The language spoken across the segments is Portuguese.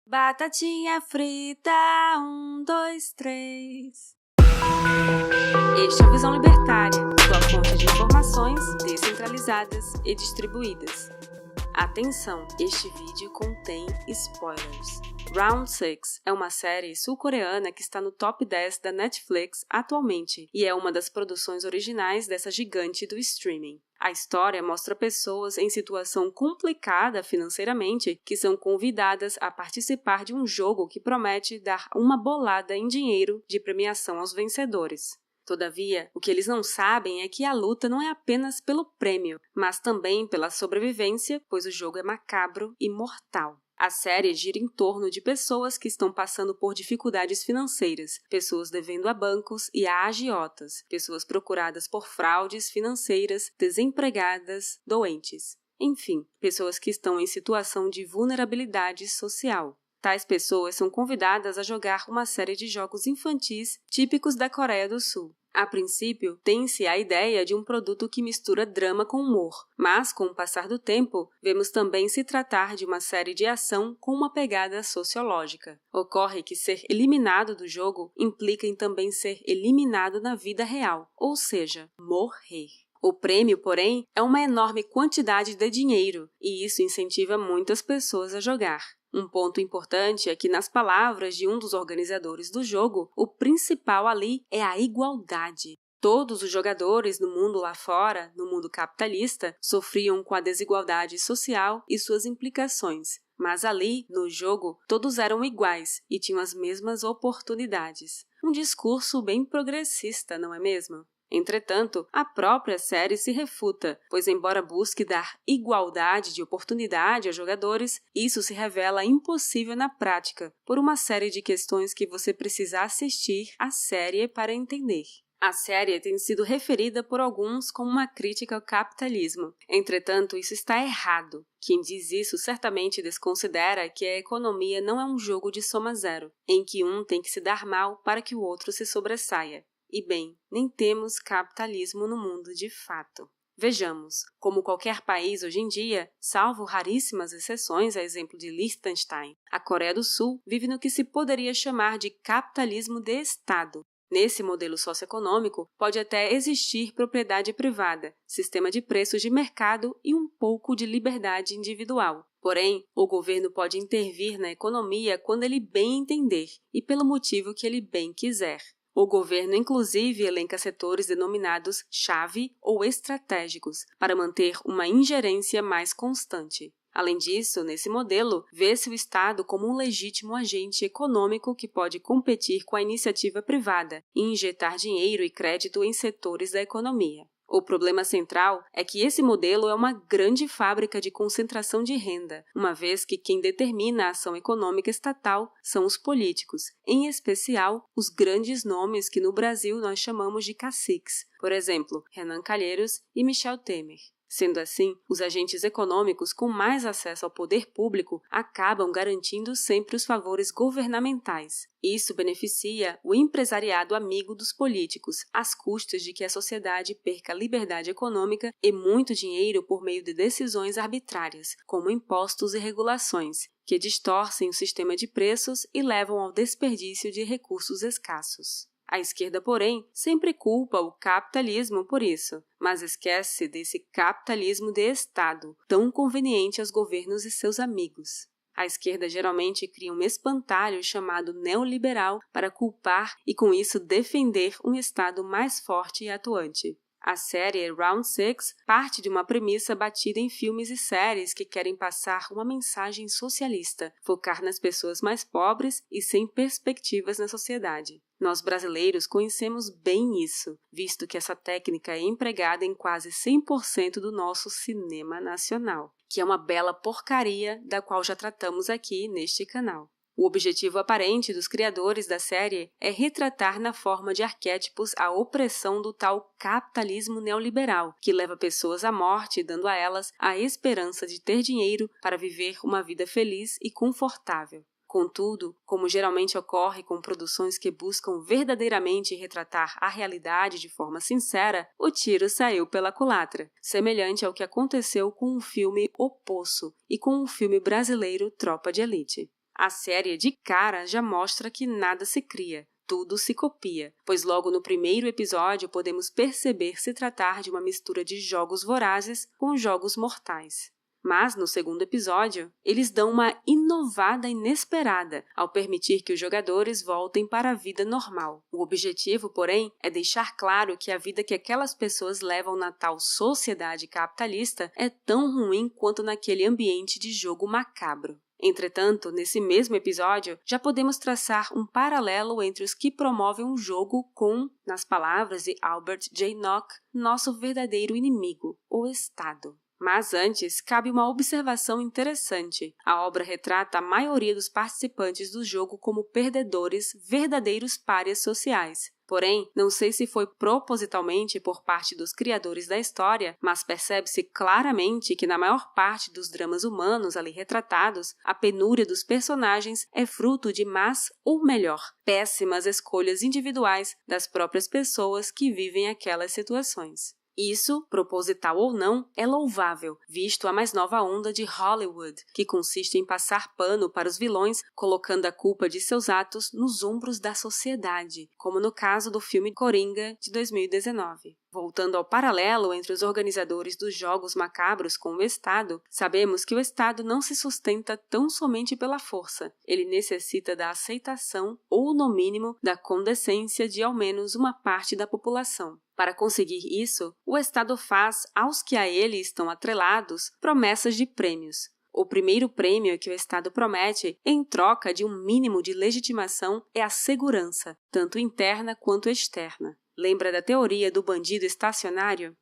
Batatinha frita, 1, 2, 3. Este é a Visão Libertária, sua fonte de informações descentralizadas e distribuídas. Atenção, este vídeo contém spoilers. Round 6 é uma série sul-coreana que está no top 10 da Netflix atualmente e é uma das produções originais dessa gigante do streaming. A história mostra pessoas em situação complicada financeiramente que são convidadas a participar de um jogo que promete dar uma bolada em dinheiro de premiação aos vencedores. Todavia, o que eles não sabem é que a luta não é apenas pelo prêmio, mas também pela sobrevivência, pois o jogo é macabro e mortal. A série gira em torno de pessoas que estão passando por dificuldades financeiras, pessoas devendo a bancos e a agiotas, pessoas procuradas por fraudes financeiras, desempregadas, doentes. Enfim, pessoas que estão em situação de vulnerabilidade social. Tais pessoas são convidadas a jogar uma série de jogos infantis típicos da Coreia do Sul. A princípio, tem-se a ideia de um produto que mistura drama com humor, mas, com o passar do tempo, vemos também se tratar de uma série de ação com uma pegada sociológica. Ocorre que ser eliminado do jogo implica em também ser eliminado na vida real, ou seja, morrer. O prêmio, porém, é uma enorme quantidade de dinheiro, e isso incentiva muitas pessoas a jogar. Um ponto importante é que, nas palavras de um dos organizadores do jogo, o principal ali é a igualdade. Todos os jogadores no mundo lá fora, no mundo capitalista, sofriam com a desigualdade social e suas implicações. Mas ali, no jogo, todos eram iguais e tinham as mesmas oportunidades. Um discurso bem progressista, não é mesmo? Entretanto, a própria série se refuta, pois embora busque dar igualdade de oportunidade aos jogadores, isso se revela impossível na prática, por uma série de questões que você precisa assistir à série para entender. A série tem sido referida por alguns como uma crítica ao capitalismo. Entretanto, isso está errado. Quem diz isso certamente desconsidera que a economia não é um jogo de soma zero, em que um tem que se dar mal para que o outro se sobressaia. E bem, nem temos capitalismo no mundo de fato. Vejamos, como qualquer país hoje em dia, salvo raríssimas exceções a exemplo de Liechtenstein, a Coreia do Sul vive no que se poderia chamar de capitalismo de Estado. Nesse modelo socioeconômico, pode até existir propriedade privada, sistema de preços de mercado e um pouco de liberdade individual. Porém, o governo pode intervir na economia quando ele bem entender e pelo motivo que ele bem quiser. O governo, inclusive, elenca setores denominados chave ou estratégicos para manter uma ingerência mais constante. Além disso, nesse modelo, vê-se o Estado como um legítimo agente econômico que pode competir com a iniciativa privada e injetar dinheiro e crédito em setores da economia. O problema central é que esse modelo é uma grande fábrica de concentração de renda, uma vez que quem determina a ação econômica estatal são os políticos, em especial os grandes nomes que no Brasil nós chamamos de caciques, por exemplo, Renan Calheiros e Michel Temer. Sendo assim, os agentes econômicos com mais acesso ao poder público acabam garantindo sempre os favores governamentais. Isso beneficia o empresariado amigo dos políticos, às custas de que a sociedade perca liberdade econômica e muito dinheiro por meio de decisões arbitrárias, como impostos e regulações, que distorcem o sistema de preços e levam ao desperdício de recursos escassos. A esquerda, porém, sempre culpa o capitalismo por isso, mas esquece desse capitalismo de Estado, tão conveniente aos governos e seus amigos. A esquerda geralmente cria um espantalho chamado neoliberal para culpar e, com isso, defender um Estado mais forte e atuante. A série Round 6 parte de uma premissa batida em filmes e séries que querem passar uma mensagem socialista, focar nas pessoas mais pobres e sem perspectivas na sociedade. Nós brasileiros conhecemos bem isso, visto que essa técnica é empregada em quase 100% do nosso cinema nacional, que é uma bela porcaria da qual já tratamos aqui neste canal. O objetivo aparente dos criadores da série é retratar na forma de arquétipos a opressão do tal capitalismo neoliberal, que leva pessoas à morte, dando a elas a esperança de ter dinheiro para viver uma vida feliz e confortável. Contudo, como geralmente ocorre com produções que buscam verdadeiramente retratar a realidade de forma sincera, o tiro saiu pela culatra, semelhante ao que aconteceu com o filme O Poço e com o filme brasileiro Tropa de Elite. A série de cara já mostra que nada se cria, tudo se copia, pois logo no primeiro episódio podemos perceber se tratar de uma mistura de jogos vorazes com jogos mortais. Mas, no segundo episódio, eles dão uma inovada inesperada ao permitir que os jogadores voltem para a vida normal. O objetivo, porém, é deixar claro que a vida que aquelas pessoas levam na tal sociedade capitalista é tão ruim quanto naquele ambiente de jogo macabro. Entretanto, nesse mesmo episódio, já podemos traçar um paralelo entre os que promovem um jogo com, nas palavras de Albert J. Nock, nosso verdadeiro inimigo, o Estado. Mas antes, cabe uma observação interessante. A obra retrata a maioria dos participantes do jogo como perdedores, verdadeiros párias sociais. Porém, não sei se foi propositalmente por parte dos criadores da história, mas percebe-se claramente que na maior parte dos dramas humanos ali retratados, a penúria dos personagens é fruto de más, ou melhor, péssimas escolhas individuais das próprias pessoas que vivem aquelas situações. Isso, proposital ou não, é louvável, visto a mais nova onda de Hollywood, que consiste em passar pano para os vilões, colocando a culpa de seus atos nos ombros da sociedade, como no caso do filme Coringa, de 2019. Voltando ao paralelo entre os organizadores dos jogos macabros com o Estado, sabemos que o Estado não se sustenta tão somente pela força. Ele necessita da aceitação, ou no mínimo, da condescência de ao menos uma parte da população. Para conseguir isso, o Estado faz aos que a ele estão atrelados promessas de prêmios. O primeiro prêmio que o Estado promete, em troca de um mínimo de legitimação, é a segurança, tanto interna quanto externa. Lembra da teoria do bandido estacionário?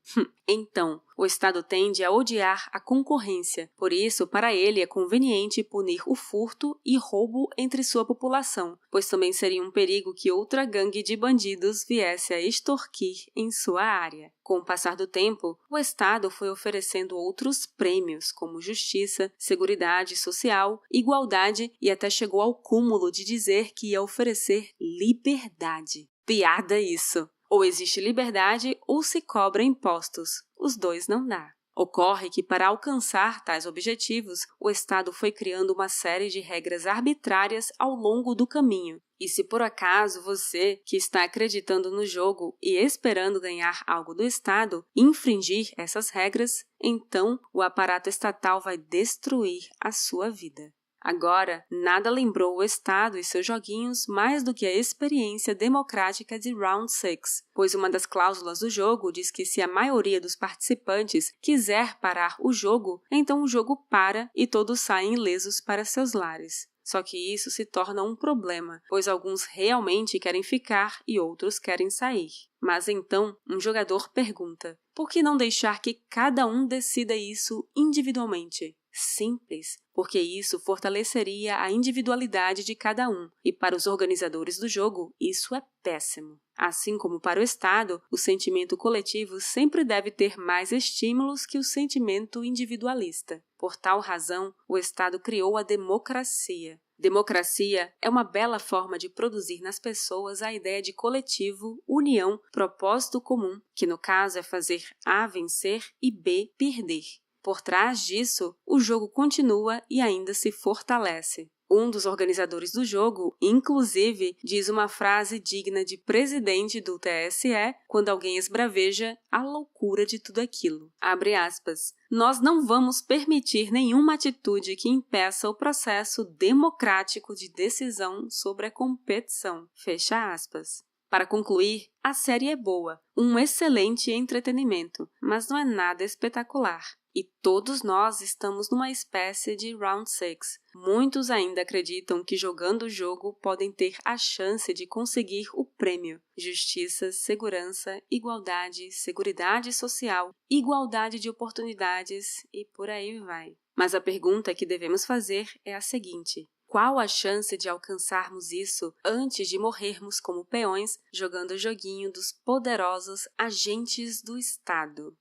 Então, o Estado tende a odiar a concorrência, por isso, para ele é conveniente punir o furto e roubo entre sua população, pois também seria um perigo que outra gangue de bandidos viesse a extorquir em sua área. Com o passar do tempo, o Estado foi oferecendo outros prêmios, como justiça, seguridade social, igualdade e até chegou ao cúmulo de dizer que ia oferecer liberdade. Piada isso! Ou existe liberdade ou se cobra impostos. Os dois não dá. Ocorre que, para alcançar tais objetivos, o Estado foi criando uma série de regras arbitrárias ao longo do caminho. E se por acaso você, que está acreditando no jogo e esperando ganhar algo do Estado, infringir essas regras, então o aparato estatal vai destruir a sua vida. Agora, nada lembrou o Estado e seus joguinhos mais do que a experiência democrática de Round 6, pois uma das cláusulas do jogo diz que se a maioria dos participantes quiser parar o jogo, então o jogo para e todos saem ilesos para seus lares. Só que isso se torna um problema, pois alguns realmente querem ficar e outros querem sair. Mas então, um jogador pergunta, por que não deixar que cada um decida isso individualmente? Simples, porque isso fortaleceria a individualidade de cada um, e para os organizadores do jogo, isso é péssimo. Assim como para o Estado, o sentimento coletivo sempre deve ter mais estímulos que o sentimento individualista. Por tal razão, o Estado criou a democracia. Democracia é uma bela forma de produzir nas pessoas a ideia de coletivo, união, propósito comum, que no caso é fazer A vencer e B perder. Por trás disso, o jogo continua e ainda se fortalece. Um dos organizadores do jogo, inclusive, diz uma frase digna de presidente do TSE quando alguém esbraveja a loucura de tudo aquilo. Abre aspas. Nós não vamos permitir nenhuma atitude que impeça o processo democrático de decisão sobre a competição. Fecha aspas. Para concluir, a série é boa, um excelente entretenimento, mas não é nada espetacular. E todos nós estamos numa espécie de Round 6. Muitos ainda acreditam que jogando o jogo podem ter a chance de conseguir o prêmio. Justiça, segurança, igualdade, seguridade social, igualdade de oportunidades e por aí vai. Mas a pergunta que devemos fazer é a seguinte: qual a chance de alcançarmos isso antes de morrermos como peões jogando o joguinho dos poderosos agentes do Estado?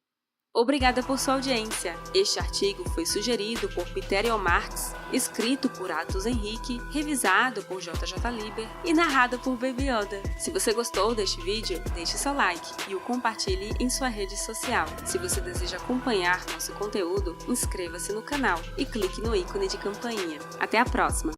Obrigada por sua audiência. Este artigo foi sugerido por Pitério Marx, escrito por Atos Henrique, revisado por JJ Liber e narrado por Baby Yoda. Se você gostou deste vídeo, deixe seu like e o compartilhe em sua rede social. Se você deseja acompanhar nosso conteúdo, inscreva-se no canal e clique no ícone de campainha. Até a próxima!